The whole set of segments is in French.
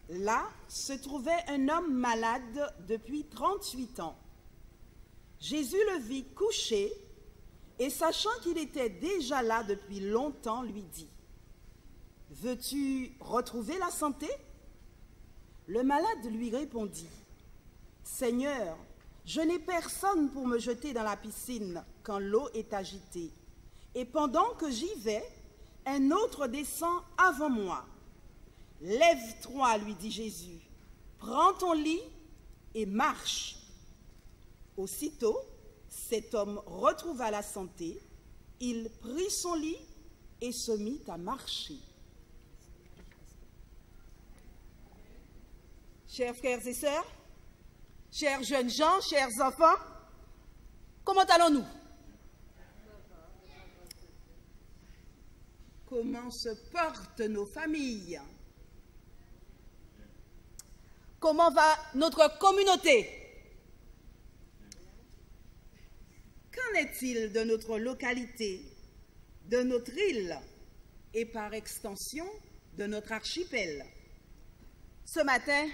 Là se trouvait un homme malade depuis 38 ans. Jésus le vit couché et sachant qu'il était déjà là depuis longtemps, lui dit, « Veux-tu retrouver la santé ?» Le malade lui répondit, « Seigneur, je n'ai personne pour me jeter dans la piscine quand l'eau est agitée. Et pendant que j'y vais, un autre descend avant moi. Lève-toi, lui dit Jésus, prends ton lit et marche. » Aussitôt, cet homme retrouva la santé, il prit son lit et se mit à marcher. Chers frères et sœurs, chers jeunes gens, chers enfants, comment allons-nous? Comment se portent nos familles? Comment va notre communauté? Qu'en est-il de notre localité, de notre île et par extension de notre archipel? Ce matin,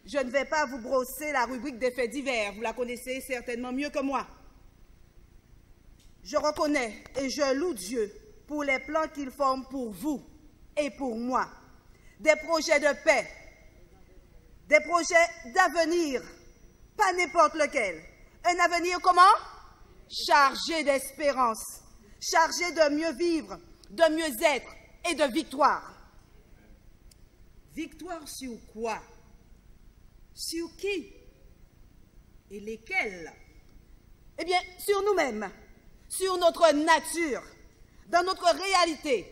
je ne vais pas vous brosser la rubrique des faits divers, vous la connaissez certainement mieux que moi. Je reconnais et je loue Dieu pour les plans qu'il forme pour vous et pour moi. Des projets de paix, des projets d'avenir, pas n'importe lequel. Un avenir comment? Chargé d'espérance, chargé de mieux vivre, de mieux être et de victoire. Victoire sur quoi? Sur qui? Et lesquels? Eh bien, sur nous-mêmes, sur notre nature, dans notre réalité,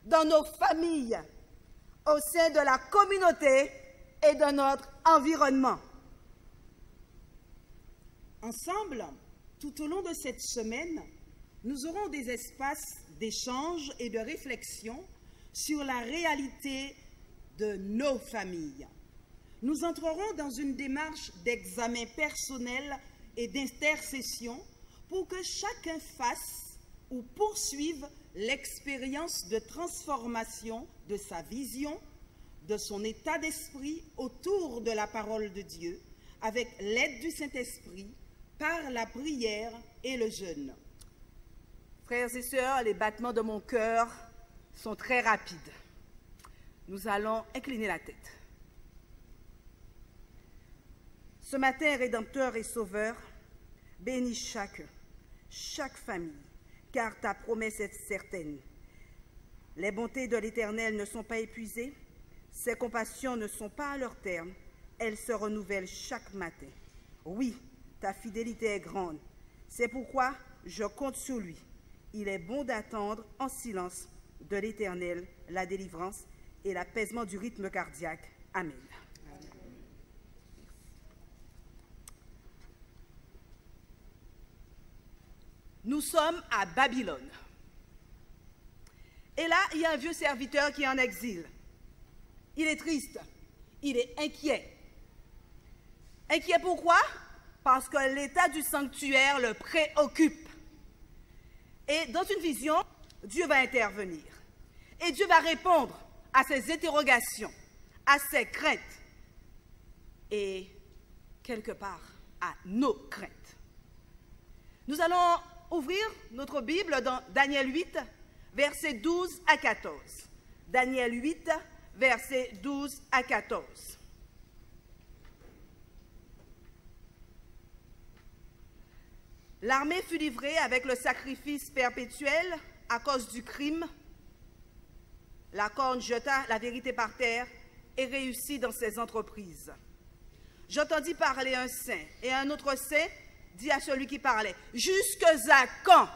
dans nos familles, au sein de la communauté et de notre environnement. Ensemble, tout au long de cette semaine, nous aurons des espaces d'échange et de réflexion sur la réalité de nos familles. Nous entrerons dans une démarche d'examen personnel et d'intercession pour que chacun fasse ou poursuive l'expérience de transformation de sa vision, de son état d'esprit autour de la parole de Dieu, avec l'aide du Saint-Esprit, par la prière et le jeûne. Frères et sœurs, les battements de mon cœur sont très rapides. Nous allons incliner la tête. Ce matin, Rédempteur et Sauveur, bénis chaque famille, car ta promesse est certaine. Les bontés de l'Éternel ne sont pas épuisées, ses compassions ne sont pas à leur terme, elles se renouvellent chaque matin. Oui, ta fidélité est grande, c'est pourquoi je compte sur lui. Il est bon d'attendre en silence de l'Éternel la délivrance et l'apaisement du rythme cardiaque. Amen. Nous sommes à Babylone. Et là, il y a un vieux serviteur qui est en exil. Il est triste, il est inquiet. Inquiet pourquoi? Parce que l'état du sanctuaire le préoccupe. Et dans une vision, Dieu va intervenir. Et Dieu va répondre à ses interrogations, à ses craintes et quelque part à nos craintes. Nous allons ouvrir notre Bible dans Daniel 8, versets 12 à 14. Daniel 8, versets 12 à 14. L'armée fut livrée avec le sacrifice perpétuel à cause du crime. La corne jeta la vérité par terre et réussit dans ses entreprises. J'entendis parler un saint, et un autre saint dit à celui qui parlait, « Jusque à quand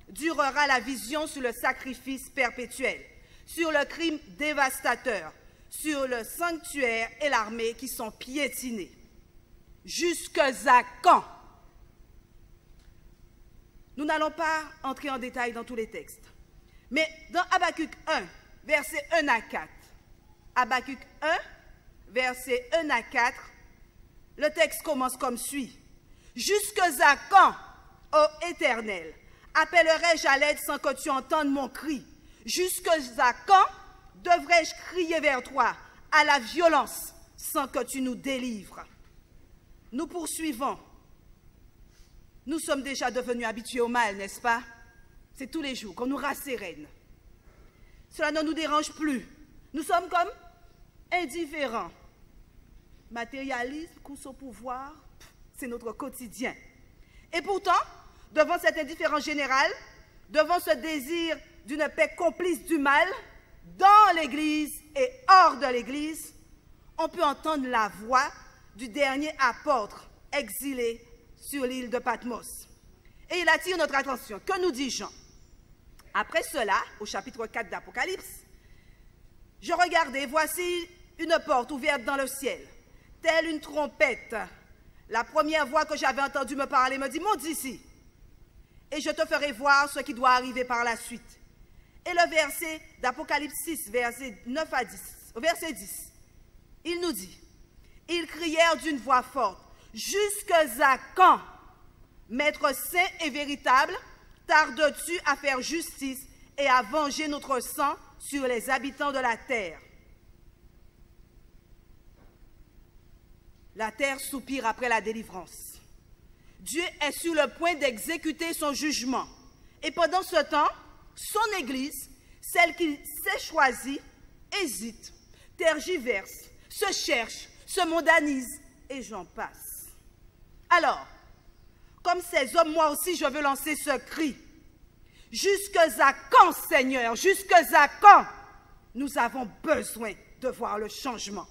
durera la vision sur le sacrifice perpétuel, sur le crime dévastateur, sur le sanctuaire et l'armée qui sont piétinés? Jusque à quand ?» Nous n'allons pas entrer en détail dans tous les textes, mais dans Habakkuk 1, versets 1 à 4, Habakkuk 1, versets 1 à 4, le texte commence comme suit. « Jusque à quand, ô Éternel, appellerai-je à l'aide sans que tu entendes mon cri? Jusque à quand devrais-je crier vers toi à la violence sans que tu nous délivres. Nous poursuivons. Nous sommes déjà devenus habitués au mal, n'est-ce pas? C'est tous les jours qu'on nous rassérène. Cela ne nous dérange plus. Nous sommes comme indifférents. Matérialisme, course au pouvoir, c'est notre quotidien. Et pourtant, devant cette indifférence générale, devant ce désir d'une paix complice du mal, dans l'Église et hors de l'Église, on peut entendre la voix du dernier apôtre exilé sur l'île de Patmos. Et il attire notre attention. Que nous dit Jean? Après cela, au chapitre 4 d'Apocalypse, je regardais, voici une porte ouverte dans le ciel, telle une trompette. La première voix que j'avais entendue me parler me dit, monte ici, et je te ferai voir ce qui doit arriver par la suite. Et le verset d'Apocalypse 6, verset 9 à 10, au verset 10, il nous dit, ils crièrent d'une voix forte, jusqu'à quand, Maître saint et véritable, tardes-tu à faire justice et à venger notre sang sur les habitants de la terre? La terre soupire après la délivrance. Dieu est sur le point d'exécuter son jugement. Et pendant ce temps, son Église, celle qu'il s'est choisie, hésite, tergiverse, se cherche, se mondanise, et j'en passe. Alors, comme ces hommes, moi aussi, je veux lancer ce cri. Jusqu'à quand, Seigneur, jusqu'à quand nous avons besoin de voir le changement?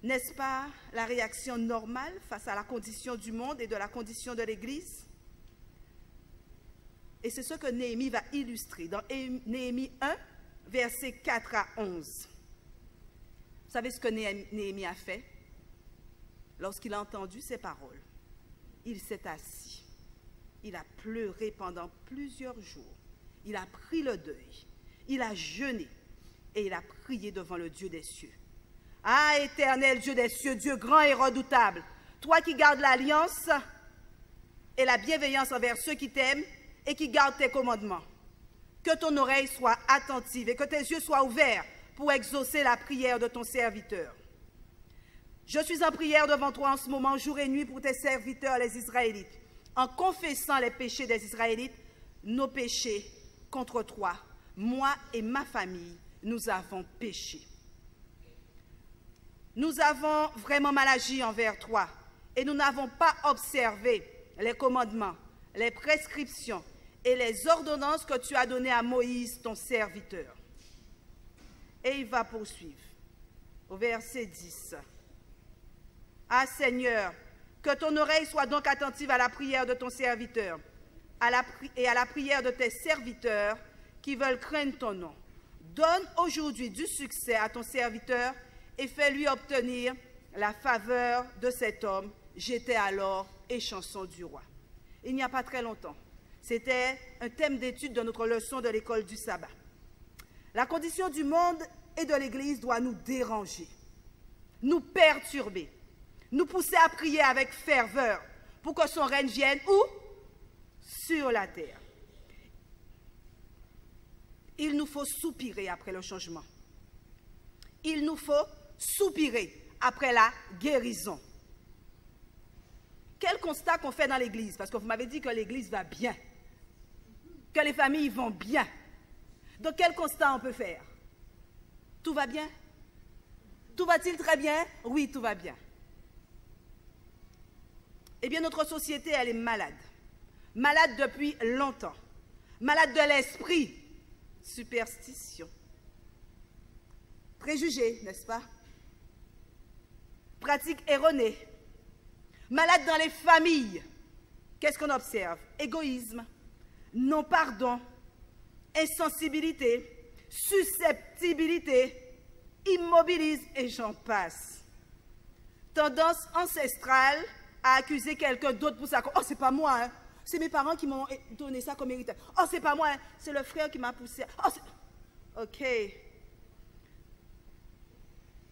N'est-ce pas la réaction normale face à la condition du monde et de la condition de l'Église? Et c'est ce que Néhémie va illustrer dans Néhémie 1, versets 4 à 11. Vous savez ce que Néhémie a fait? Lorsqu'il a entendu ces paroles, il s'est assis. Il a pleuré pendant plusieurs jours. Il a pris le deuil. Il a jeûné et il a prié devant le Dieu des cieux. Ah, éternel Dieu des cieux, Dieu grand et redoutable, toi qui gardes l'alliance et la bienveillance envers ceux qui t'aiment et qui gardent tes commandements, que ton oreille soit attentive et que tes yeux soient ouverts pour exaucer la prière de ton serviteur. Je suis en prière devant toi en ce moment, jour et nuit, pour tes serviteurs, les Israélites, en confessant les péchés des Israélites, nos péchés contre toi. Moi et ma famille, nous avons péché. Nous avons vraiment mal agi envers toi et nous n'avons pas observé les commandements, les prescriptions et les ordonnances que tu as données à Moïse, ton serviteur. Et il va poursuivre au verset 10. Ah Seigneur, que ton oreille soit donc attentive à la prière de ton serviteur et à la prière de tes serviteurs qui veulent craindre ton nom. Donne aujourd'hui du succès à ton serviteur et fais-lui obtenir la faveur de cet homme. J'étais alors échanson du roi. Il n'y a pas très longtemps, c'était un thème d'étude de notre leçon de l'école du sabbat. La condition du monde et de l'Église doit nous déranger, nous perturber, nous pousser à prier avec ferveur pour que son règne vienne où? Sur la terre. Il nous faut soupirer après le changement. Il nous faut soupirer après la guérison. Quel constat qu'on fait dans l'Église? Parce que vous m'avez dit que l'Église va bien, que les familles vont bien. Donc quel constat on peut faire? Tout va bien? Tout va-t-il très bien? Oui, tout va bien. Eh bien, notre société, elle est malade. Malade depuis longtemps. Malade de l'esprit. Superstition. Préjugés, n'est-ce pas? Pratiques erronées. Malade dans les familles. Qu'est-ce qu'on observe? Égoïsme, non-pardon, insensibilité, susceptibilité, immobilisme et j'en passe. Tendance ancestrale à accuser quelqu'un d'autre pour ça. Oh, c'est pas moi, hein. C'est mes parents qui m'ont donné ça comme héritage. Oh, c'est pas moi, hein. C'est le frère qui m'a poussé. Oh, ok.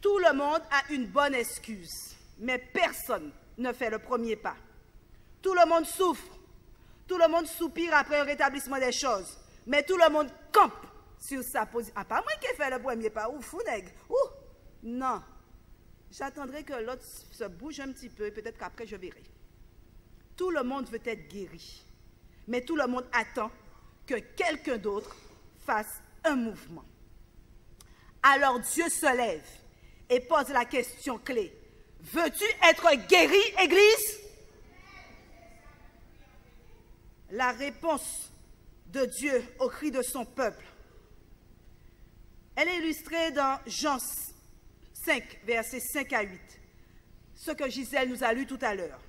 Tout le monde a une bonne excuse, mais personne ne fait le premier pas. Tout le monde souffre, tout le monde soupire après un rétablissement des choses, mais tout le monde campe sur sa position. Ah, pas moi qui ai fait le premier pas. Ou fou, nègre. Ouh, non. J'attendrai que l'autre se bouge un petit peu, peut-être qu'après je verrai. Tout le monde veut être guéri, mais tout le monde attend que quelqu'un d'autre fasse un mouvement. Alors Dieu se lève et pose la question clé. Veux-tu être guéri, Église? La réponse de Dieu au cri de son peuple, elle est illustrée dans Jean 5, versets 5 à 8, ce que Gisèle nous a lu tout à l'heure.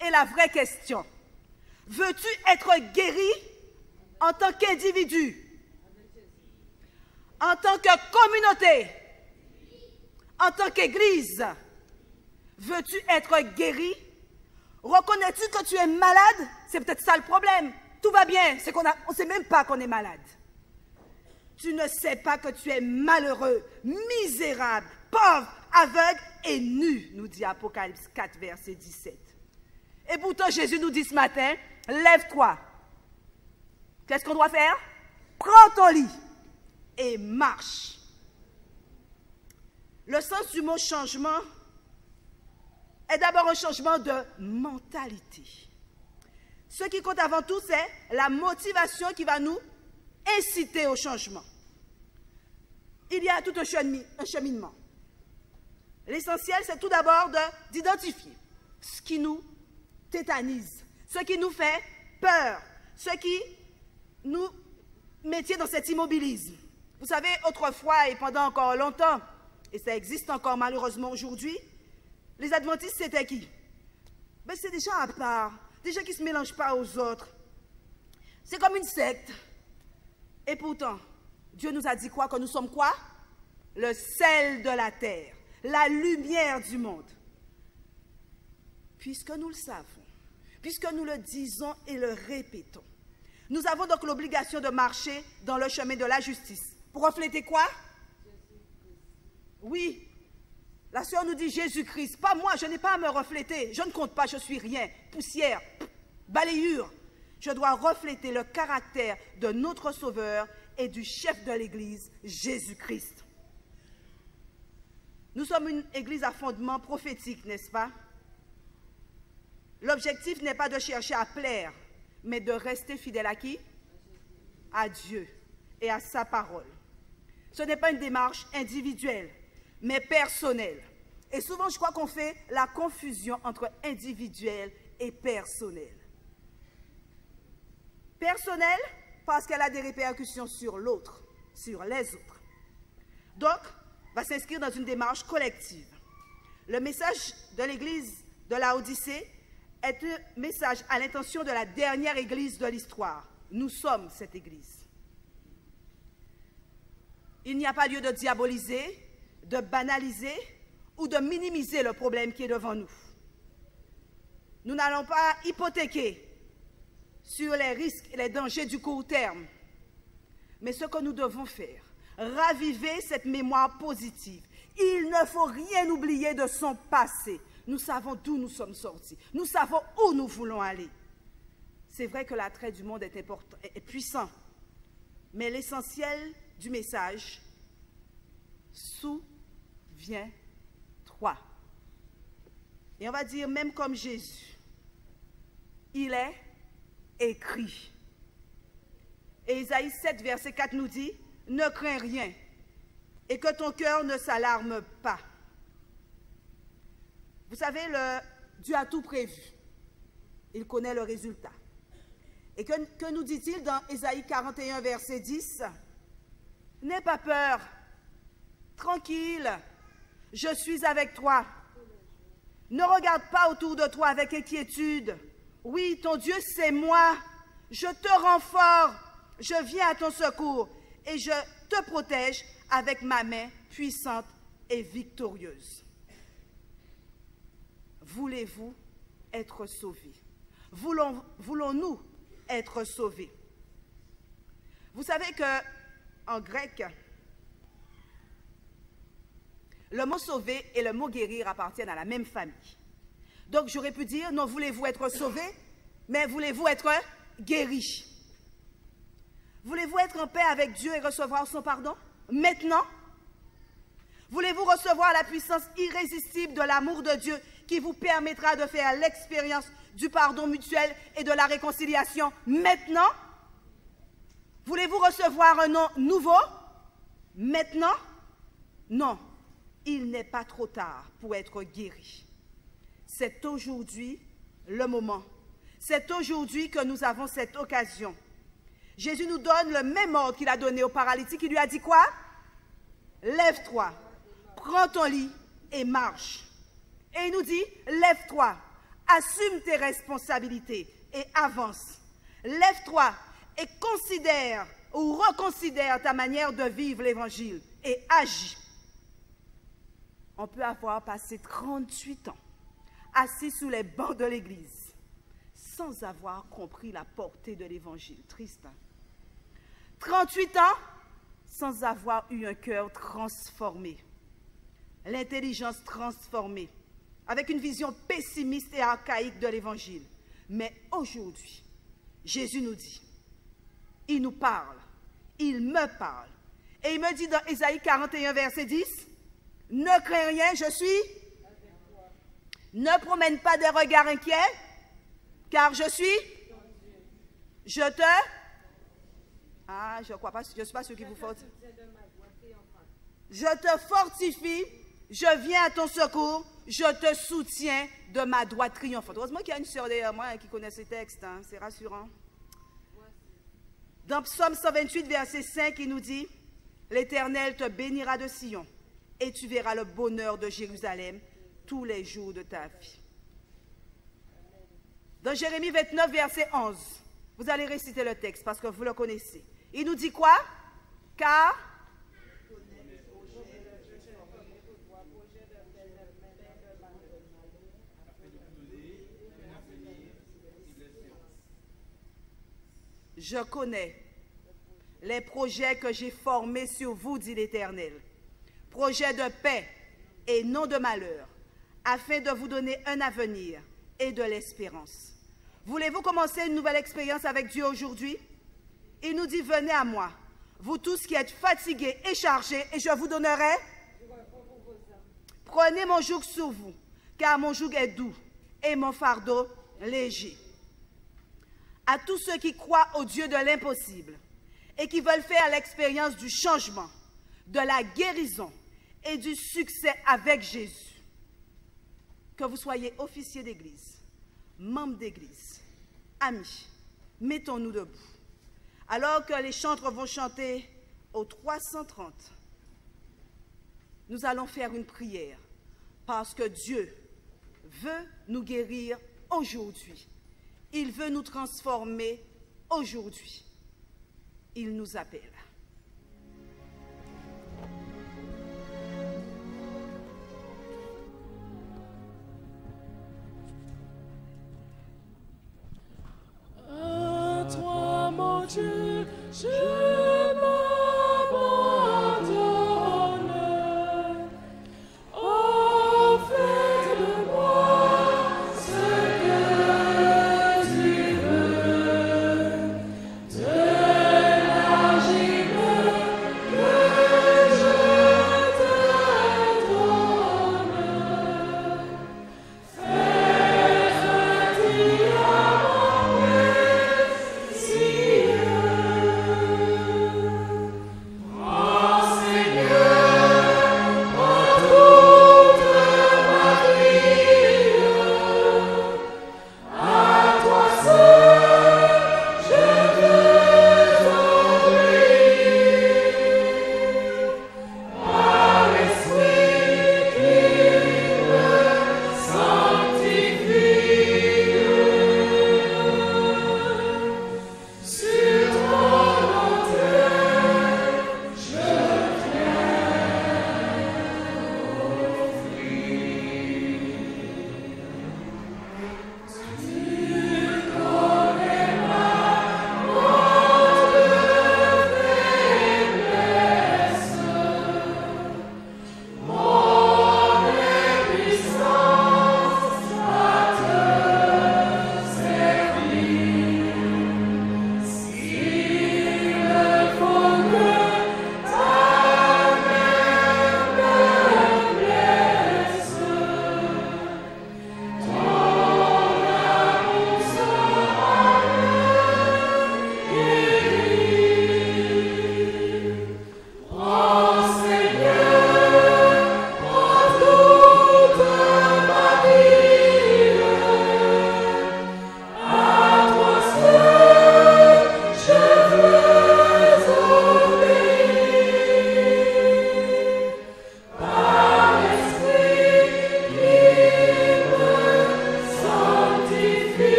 Et la vraie question, veux-tu être guéri en tant qu'individu, en tant que communauté, en tant qu'Église? Veux-tu être guéri? Reconnais-tu que tu es malade? C'est peut-être ça le problème. Tout va bien, c'est qu'on ne sait même pas qu'on est malade. Tu ne sais pas que tu es malheureux, misérable, pauvre, aveugle et nu, nous dit Apocalypse 4, verset 17. Et pourtant, Jésus nous dit ce matin, lève-toi. Qu'est-ce qu'on doit faire? Prends ton lit et marche. Le sens du mot changement est d'abord un changement de mentalité. Ce qui compte avant tout, c'est la motivation qui va nous inciter au changement. Il y a tout un cheminement. L'essentiel, c'est tout d'abord d'identifier ce qui nous tétanise, ce qui nous fait peur, ce qui nous mettait dans cet immobilisme. Vous savez, autrefois et pendant encore longtemps, et ça existe encore malheureusement aujourd'hui, les adventistes, c'était qui? Ben, c'est des gens à part, des gens qui ne se mélangent pas aux autres. C'est comme une secte. Et pourtant, Dieu nous a dit quoi? Que nous sommes quoi? Le sel de la terre, la lumière du monde. Puisque nous le savons, puisque nous le disons et le répétons, nous avons donc l'obligation de marcher dans le chemin de la justice. Pour refléter quoi? Oui. La sœur nous dit Jésus-Christ. Pas moi, je n'ai pas à me refléter. Je ne compte pas, je suis rien. Poussière, balayure. Je dois refléter le caractère de notre Sauveur et du chef de l'Église, Jésus-Christ. Nous sommes une Église à fondement prophétique, n'est-ce pas? L'objectif n'est pas de chercher à plaire, mais de rester fidèle à qui? À Dieu et à sa parole. Ce n'est pas une démarche individuelle, mais personnelle. Et souvent, je crois qu'on fait la confusion entre individuel et personnel. Personnel, parce qu'elle a des répercussions sur l'autre, sur les autres. Donc, va s'inscrire dans une démarche collective. Le message de l'Église de Laodicée est un message à l'intention de la dernière Église de l'histoire. Nous sommes cette Église. Il n'y a pas lieu de diaboliser, de banaliser ou de minimiser le problème qui est devant nous. Nous n'allons pas hypothéquer sur les risques et les dangers du court terme. Mais ce que nous devons faire, raviver cette mémoire positive. Il ne faut rien oublier de son passé. Nous savons d'où nous sommes sortis. Nous savons où nous voulons aller. C'est vrai que l'attrait du monde est important, est puissant. Mais l'essentiel du message, souviens-toi. Et on va dire, même comme Jésus, il est écrit. Et Isaïe 7, verset 4 nous dit, ne crains rien et que ton cœur ne s'alarme pas. Vous savez, Dieu a tout prévu. Il connaît le résultat. Et que nous dit-il dans Isaïe 41, verset 10? N'aie pas peur, tranquille, je suis avec toi. Ne regarde pas autour de toi avec inquiétude. Oui, ton Dieu, c'est moi. Je te rends fort, je viens à ton secours et je te protège avec ma main puissante et victorieuse. Voulez-vous être sauvés? Voulons-nous être sauvés? Vous savez qu'en grec, le mot sauver et le mot guérir appartiennent à la même famille. Donc j'aurais pu dire, non, voulez-vous être sauvés, mais voulez-vous être guéris? Voulez-vous être en paix avec Dieu et recevoir son pardon? Maintenant? Voulez-vous recevoir la puissance irrésistible de l'amour de Dieu qui vous permettra de faire l'expérience du pardon mutuel et de la réconciliation maintenant? Voulez-vous recevoir un nom nouveau? Maintenant? Non, il n'est pas trop tard pour être guéri. C'est aujourd'hui le moment. C'est aujourd'hui que nous avons cette occasion. Jésus nous donne le même ordre qu'il a donné au paralytique. Il lui a dit quoi? Lève-toi, prends ton lit et marche. Et il nous dit, lève-toi, assume tes responsabilités et avance. Lève-toi et considère ou reconsidère ta manière de vivre l'évangile et agis. On peut avoir passé 38 ans assis sous les bancs de l'église sans avoir compris la portée de l'évangile. Triste, hein? 38 ans sans avoir eu un cœur transformé, l'intelligence transformée, avec une vision pessimiste et archaïque de l'évangile. Mais aujourd'hui, Jésus nous dit, il nous parle, il me parle. Et il me dit dans Ésaïe 41, verset 10, « Ne crains rien, je suis. Ne promène pas des regards inquiets, car je suis. Je te. » Ah, je ne crois pas, je ne suis pas sûr qu'il vous fortifie. Je te fortifie, je viens à ton secours, je te soutiens de ma droite triomphante. Heureusement qu'il y a une sœur derrière moi qui connaît ces textes, hein, c'est rassurant. Dans Psaume 128, verset 5, il nous dit, « L'Éternel te bénira de Sion, et tu verras le bonheur de Jérusalem tous les jours de ta vie. » Dans Jérémie 29, verset 11, vous allez réciter le texte parce que vous le connaissez. Il nous dit quoi? Car je connais les projets que j'ai formés sur vous, dit l'Éternel. Projets de paix et non de malheur, afin de vous donner un avenir et de l'espérance. Voulez-vous commencer une nouvelle expérience avec Dieu aujourd'hui? Il nous dit, venez à moi, vous tous qui êtes fatigués et chargés, et je vous donnerai. Prenez mon joug sur vous, car mon joug est doux et mon fardeau léger. À tous ceux qui croient au Dieu de l'impossible et qui veulent faire l'expérience du changement, de la guérison et du succès avec Jésus, que vous soyez officier d'église, membre d'église, amis, mettons-nous debout. Alors que les chantres vont chanter au 330, nous allons faire une prière parce que Dieu veut nous guérir aujourd'hui. Il veut nous transformer aujourd'hui. Il nous appelle. À toi, mon Dieu, je m'abandonne. Oh, fais de moi ce que tu veux. De l'argile que je te donne. Fais retirer mon plaisir.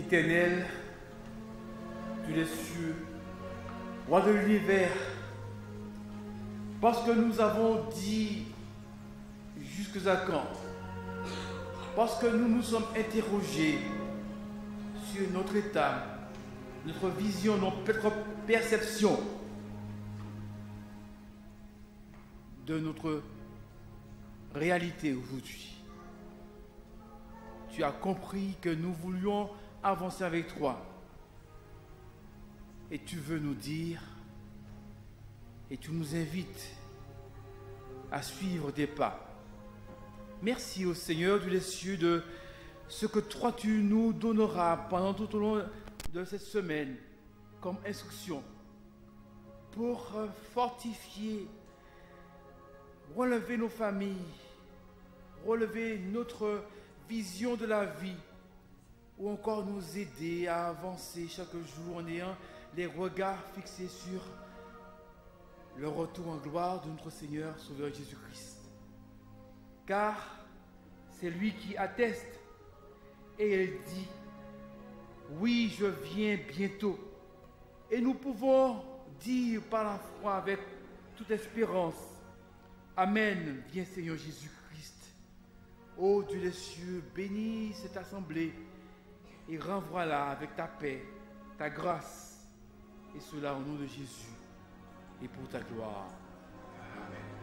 Éternel, Dieu des cieux, Roi de l'univers, parce que nous avons dit jusqu'à quand, parce que nous nous sommes interrogés sur notre état, notre vision, notre perception de notre réalité aujourd'hui. Tu as compris que nous voulions avancer avec toi. Et tu veux nous dire, et tu nous invites à suivre tes pas. Merci au Seigneur des cieux de ce que toi tu nous donneras pendant tout au long de cette semaine comme instruction pour fortifier, relever nos familles, relever notre vision de la vie, ou encore nous aider à avancer chaque jour en ayant les regards fixés sur le retour en gloire de notre Seigneur Sauveur Jésus-Christ. Car c'est lui qui atteste et il dit, oui, je viens bientôt. Et nous pouvons dire par la foi avec toute espérance, Amen, viens Seigneur Jésus-Christ. Ô Dieu des cieux, bénis cette assemblée et renvoie-la avec ta paix, ta grâce, et cela au nom de Jésus et pour ta gloire. Amen.